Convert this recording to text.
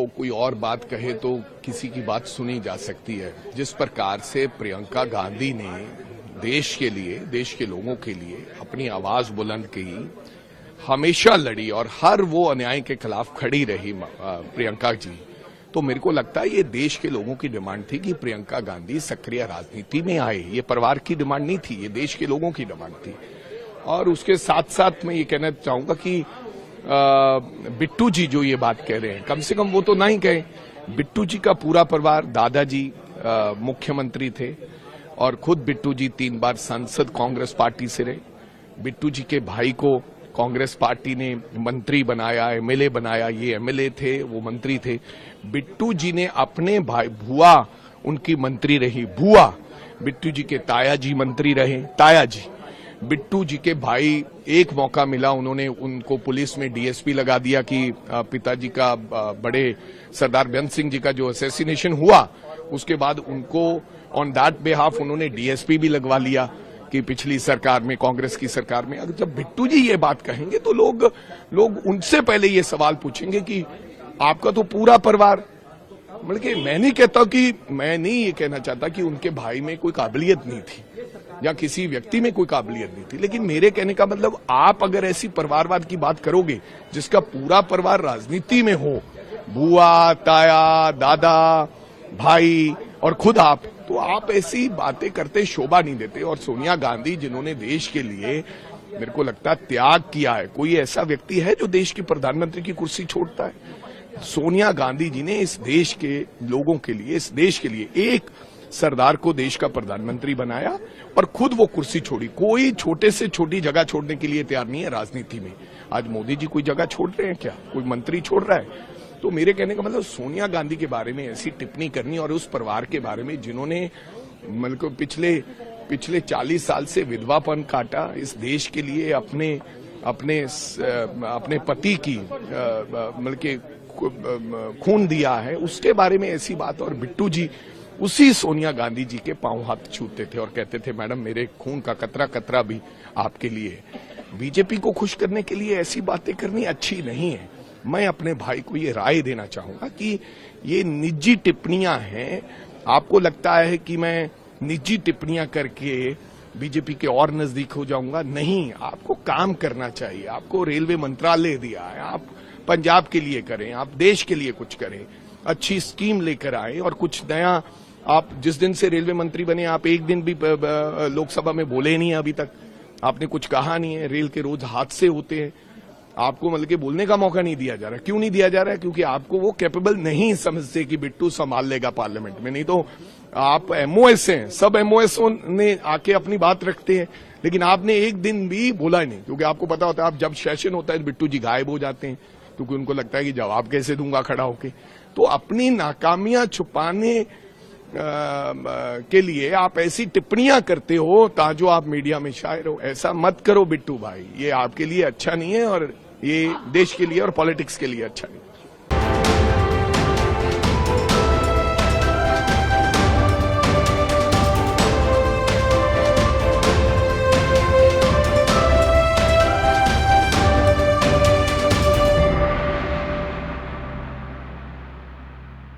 कोई और बात कहे तो किसी की बात सुनी जा सकती है। जिस प्रकार से प्रियंका गांधी ने देश के लिए, देश के लोगों के लिए अपनी आवाज बुलंद की, हमेशा लड़ी और हर वो अन्याय के खिलाफ खड़ी रही प्रियंका जी, तो मेरे को लगता है ये देश के लोगों की डिमांड थी कि प्रियंका गांधी सक्रिय राजनीति में आए। ये परिवार की डिमांड नहीं थी, ये देश के लोगों की डिमांड थी। और उसके साथ साथ मैं ये कहना चाहूंगा कि बिट्टू जी जो ये बात कह रहे हैं, कम से कम वो तो ना ही कहें। बिट्टू जी का पूरा परिवार, दादाजी मुख्यमंत्री थे और खुद बिट्टू जी 3 बार सांसद कांग्रेस पार्टी से रहे। बिट्टू जी के भाई को कांग्रेस पार्टी ने मंत्री बनाया, एमएलए बनाया, ये एमएलए थे, वो मंत्री थे। बिट्टू जी ने अपने भाई, भुआ उनकी मंत्री रही, भुआ बिट्टू जी के ताया जी मंत्री रहे, ताया जी। बिट्टू जी के भाई, एक मौका मिला, उन्होंने उनको पुलिस में डीएसपी लगा दिया कि पिताजी का, बड़े सरदार बेअंत सिंह जी का जो असैसिनेशन हुआ, उसके बाद उनको ऑन दैट बिहाफ उन्होंने डीएसपी भी लगवा लिया कि पिछली सरकार में, कांग्रेस की सरकार में। अगर जब बिट्टू जी ये बात कहेंगे तो लोग उनसे पहले ये सवाल पूछेंगे कि आपका तो पूरा परिवार, बल्कि मैं नहीं कहता कि, मैं नहीं ये कहना चाहता कि उनके भाई में कोई काबिलियत नहीं थी या किसी व्यक्ति में कोई काबिलियत नहीं थी, लेकिन मेरे कहने का मतलब, आप अगर ऐसी परिवारवाद की बात करोगे जिसका पूरा परिवार राजनीति में हो, बुआ, ताया, दादा, भाई और खुद आप, तो आप ऐसी बातें करते शोभा नहीं देते। और सोनिया गांधी जिन्होंने देश के लिए, मेरे को लगता है, त्याग किया है, कोई ऐसा व्यक्ति है जो देश की प्रधानमंत्री की कुर्सी छोड़ता है? सोनिया गांधी जी ने इस देश के लोगों के लिए, इस देश के लिए एक सरदार को देश का प्रधानमंत्री बनाया और खुद वो कुर्सी छोड़ी। कोई छोटे से छोटी जगह छोड़ने के लिए तैयार नहीं है राजनीति में। आज मोदी जी कोई जगह छोड़ रहे हैं क्या? कोई मंत्री छोड़ रहा है? तो मेरे कहने का मतलब, सोनिया गांधी के बारे में ऐसी टिप्पणी करनी और उस परिवार के बारे में जिन्होंने मतलब पिछले 40 साल से विधवापन काटा, इस देश के लिए अपने पति की मतलब खून दिया है, उसके बारे में ऐसी बात। और बिट्टू जी उसी सोनिया गांधी जी के पांव हाथ छूते थे और कहते थे, मैडम मेरे खून का कतरा कतरा भी आपके लिए। बीजेपी को खुश करने के लिए ऐसी बातें करनी अच्छी नहीं है। मैं अपने भाई को ये राय देना चाहूंगा कि ये निजी टिप्पणियां हैं। आपको लगता है कि मैं निजी टिप्पणियां करके बीजेपी के और नजदीक हो जाऊंगा? नहीं, आपको काम करना चाहिए। आपको रेलवे मंत्रालय दिया है, आप पंजाब के लिए करें, आप देश के लिए कुछ करें, अच्छी स्कीम लेकर आए और कुछ नया। आप जिस दिन से रेलवे मंत्री बने, आप एक दिन भी लोकसभा में बोले नहीं, अभी तक आपने कुछ कहा नहीं है। रेल के रोज हादसे होते हैं, आपको मतलब कि बोलने का मौका नहीं दिया जा रहा। क्यों नहीं दिया जा रहा है? क्योंकि आपको वो कैपेबल नहीं समझते कि बिट्टू संभाल लेगा पार्लियामेंट में। नहीं तो आप एमओएस हैं, सब एमओएस ने आके अपनी बात रखते हैं, लेकिन आपने एक दिन भी बोला ही नहीं, क्योंकि आपको पता होता है आप जब सेशन होता है तो बिट्टू जी गायब हो जाते हैं, क्योंकि उनको लगता है कि जवाब कैसे दूंगा खड़ा होके। तो अपनी नाकामियां छुपाने के लिए आप ऐसी टिप्पणियां करते हो ताजो आप मीडिया में शायर हो। ऐसा मत करो बिट्टू भाई, ये आपके लिए अच्छा नहीं है और ये देश के लिए और पॉलिटिक्स के लिए अच्छा नहीं।